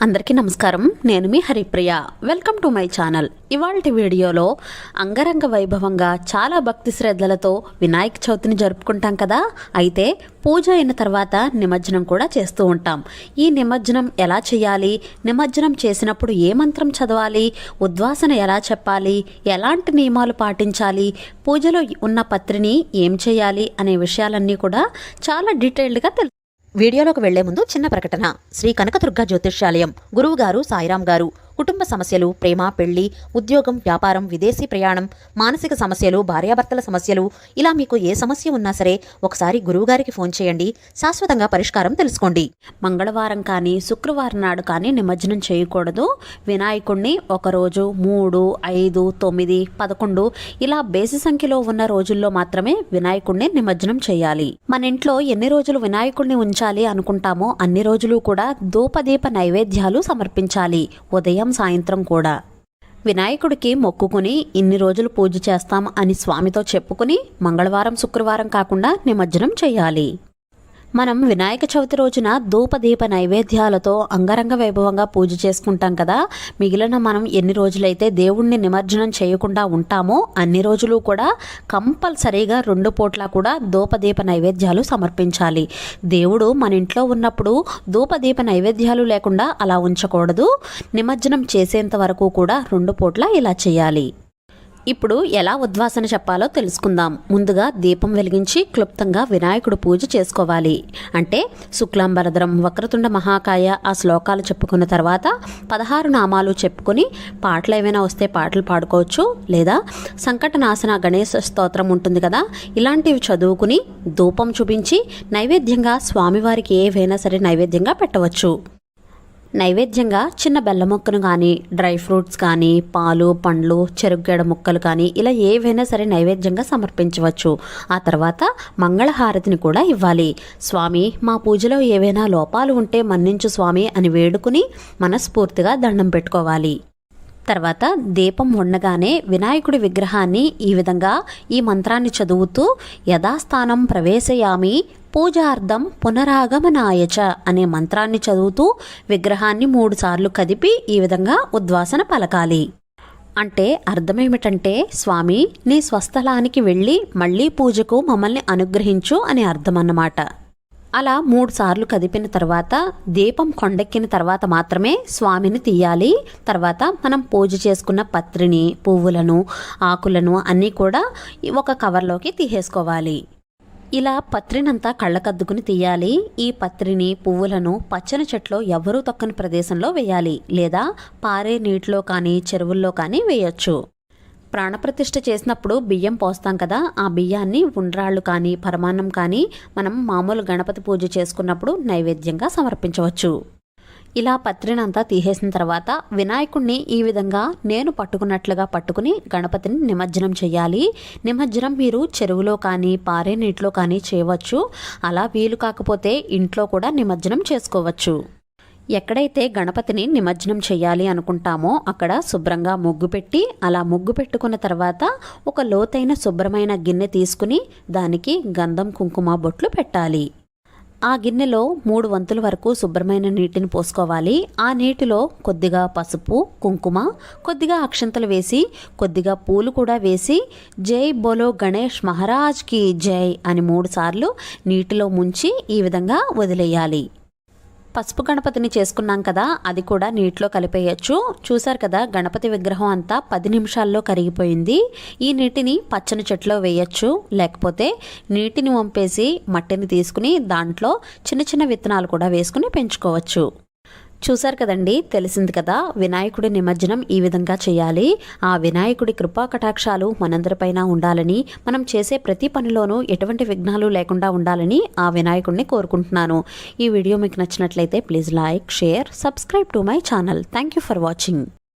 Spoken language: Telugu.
అందరికీ నమస్కారం. నేను మీ Haripriya. Welcome to my channel. ఇవాల్టి వీడియోలో అంగరంగ వైభవంగా చాలా భక్తి శ్రద్ధలతో వినాయక చవితిని జరుపుకుంటాం కదా. అయితే పూజ అయిన తర్వాత నిమజ్జనం కూడా చేస్తూ ఉంటాం. ఈ నిమజ్జనం ఎలా చేయాలి, నిమజ్జనం చేసినప్పుడు ఏ మంత్రం చదవాలి, ఉద్వాసన ఎలా చెప్పాలి, ఎలాంటి నియమాలు పాటించాలి, పూజలో ఉన్న పత్రిని ఏం చేయాలి అనే విషయాలన్నీ కూడా చాలా డీటెయిల్డ్గా వీడియోలోకి వెళ్లే ముందు చిన్న ప్రకటన. శ్రీ కనకదుర్గ జ్యోతిష్యాలయం గురువు గారు సాయిరాం గారు కుటుంబ సమస్యలు, ప్రేమ, పెళ్లి, ఉద్యోగం, వ్యాపారం, విదేశీ ప్రయాణం, మానసిక సమస్యలు, భార్యాభర్తల సమస్యలు, ఇలా మీకు ఏ సమస్య ఉన్నా సరే ఒకసారి గురువుగారికి ఫోన్ చేయండి. శాశ్వతంగా పరిష్కారం తెలుసుకోండి. మంగళవారం కానీ శుక్రవారం నాడు కానీ నిమజ్జనం చేయకూడదు. వినాయకుడిని ఒకరోజు 3, 5, 9, 11 ఇలా బేసి సంఖ్యలో ఉన్న రోజుల్లో మాత్రమే వినాయకుడిని నిమజ్జనం చేయాలి. మన ఇంట్లో ఎన్ని రోజులు వినాయకుడిని ఉంచాలి అనుకుంటామో అన్ని రోజులు కూడా ధూపదీప నైవేద్యాలు సమర్పించాలి. ఉదయం సాయంత్రం కూడా వినాయకుడికి మొక్కుకుని ఇన్ని రోజులు పూజ చేస్తాం అని స్వామితో చెప్పుకుని మంగళవారం శుక్రవారం కాకుండా నిమజ్జనం చేయాలి. మనం వినాయక చవితి రోజున ధూపదీప నైవేద్యాలతో అంగరంగ వైభవంగా పూజ చేసుకుంటాం కదా. మిగిలిన మనం ఎన్ని రోజులైతే దేవుణ్ణి నిమజ్జనం చేయకుండా ఉంటామో అన్ని రోజులు కూడా కంపల్సరీగా 2 పూట్ల కూడా ధూపదీప నైవేద్యాలు సమర్పించాలి. దేవుడు మన ఇంట్లో ఉన్నప్పుడు ధూపదీప నైవేద్యాలు లేకుండా అలా ఉంచకూడదు. నిమజ్జనం చేసేంత వరకు కూడా 2 పూట్ల ఇలా చేయాలి. ఇప్పుడు ఎలా ఉద్వాసన చెప్పాలో తెలుసుకుందాం. ముందుగా దీపం వెలిగించి క్లుప్తంగా వినాయకుడు పూజ చేసుకోవాలి. అంటే శుక్లాంబరధరం వక్రతుండ మహాకాయ ఆ శ్లోకాలు చెప్పుకున్న తర్వాత 16 నామాలు చెప్పుకొని పాటలు ఏమైనా వస్తే పాటలు పాడుకోవచ్చు. లేదా సంకటనాశన గణేశ స్తోత్రం ఉంటుంది కదా, ఇలాంటివి చదువుకుని ధూపం చూపించి నైవేద్యంగా స్వామివారికి ఏవైనా సరే నైవేద్యంగా పెట్టవచ్చు. నైవేద్యంగా చిన్న బెల్ల ముక్కను కానీ, డ్రై ఫ్రూట్స్ కానీ, పాలు, పండ్లు, చెరుగ్గడ ముక్కలు కానీ ఇలా ఏవైనా సరే నైవేద్యంగా సమర్పించవచ్చు. ఆ తర్వాత మంగళహారతిని కూడా ఇవ్వాలి. స్వామి, మా పూజలో ఏవైనా లోపాలు ఉంటే మన్నించు స్వామి అని వేడుకుని మనస్ఫూర్తిగా దండం పెట్టుకోవాలి. తర్వాత దీపం ఉండగానే వినాయకుడి విగ్రహాన్ని ఈ విధంగా ఈ మంత్రాన్ని చదువుతూ యథాస్థానం ప్రవేశయామి పూజార్థం పునరాగమనాయచ అనే మంత్రాన్ని చదువుతూ విగ్రహాన్ని 3 సార్లు కదిపి ఈ విధంగా ఉద్వాసన పలకాలి. అంటే అర్థమేమిటంటే, స్వామి నీ స్వస్థలానికి వెళ్ళి మళ్ళీ పూజకు మమ్మల్ని అనుగ్రహించు అని అర్థం అన్నమాట. అలా 3 సార్లు కదిపిన తర్వాత దీపం కొండెక్కిన తర్వాత మాత్రమే స్వామిని తీయాలి. తర్వాత మనం పూజ చేసుకున్న పత్రిని, పువ్వులను, ఆకులను అన్నీ కూడా ఒక కవర్లోకి తీసేసుకోవాలి. ఇలా పత్రినంతా కళ్ళకద్దుకుని తీయాలి. ఈ పత్రిని, పువ్వులను పచ్చని చెట్లో ఎవరూ తొక్కని ప్రదేశంలో వేయాలి. లేదా పారే నీటిలో కానీ చెరువుల్లో కానీ వేయొచ్చు. ప్రాణప్రతిష్ఠ చేసినప్పుడు బియ్యం పోస్తాం కదా, ఆ బియ్యాన్ని ఉండ్రాళ్ళు కానీ పరమాన్నం కానీ మనం మామూలు గణపతి పూజ చేసుకున్నప్పుడు నైవేద్యంగా సమర్పించవచ్చు. ఇలా పత్రినంతా తీసేసిన తర్వాత వినాయకుడిని ఈ విధంగా నేను పట్టుకున్నట్లుగా పట్టుకుని గణపతిని నిమజ్జనం చేయాలి. నిమజ్జనం మీరు చెరువులో కానీ పారే నీటిలో కానీ చేయవచ్చు. అలా వీలు కాకపోతే ఇంట్లో కూడా నిమజ్జనం చేసుకోవచ్చు. ఎక్కడైతే గణపతిని నిమజ్జనం చేయాలి అనుకుంటామో అక్కడ శుభ్రంగా ముగ్గు పెట్టి, అలా ముగ్గు పెట్టుకున్న తర్వాత ఒక లోతైన శుభ్రమైన గిన్నె తీసుకుని దానికి గంధం, కుంకుమ బొట్లు పెట్టాలి. ఆ గిన్నెలో 3 వంతుల వరకు శుభ్రమైన నీటిని పోసుకోవాలి. ఆ నీటిలో కొద్దిగా పసుపు, కుంకుమ, కొద్దిగా అక్షంతలు వేసి, కొద్దిగా పూలు కూడా వేసి జై బోలో గణేష్ మహారాజ్కి జై అని 3 సార్లు నీటిలో ముంచి ఈ విధంగా వదిలేయాలి. పసుపు గణపతిని చేసుకున్నాం కదా, అది కూడా నీటిలో కలిపేయచ్చు. చూసారు కదా, గణపతి విగ్రహం అంతా 10 నిమిషాల్లో కరిగిపోయింది. ఈ నీటిని పచ్చని చెట్లో వేయచ్చు. లేకపోతే నీటిని వంపేసి మట్టిని తీసుకుని దాంట్లో చిన్న చిన్న విత్తనాలు కూడా వేసుకుని పెంచుకోవచ్చు. చూసారు కదండి, తెలిసింది కదా, వినాయకుడి నిమజ్జనం ఈ విధంగా చేయాలి. ఆ వినాయకుడి కృపా కటాక్షాలు మనందరిపైన ఉండాలని, మనం చేసే ప్రతి పనిలోనూ ఎటువంటి విఘ్నాలు లేకుండా ఉండాలని ఆ వినాయకుడిని కోరుకుంటున్నాను. ఈ వీడియో మీకు నచ్చినట్లయితే please like, share, subscribe to my channel. Thank you for watching.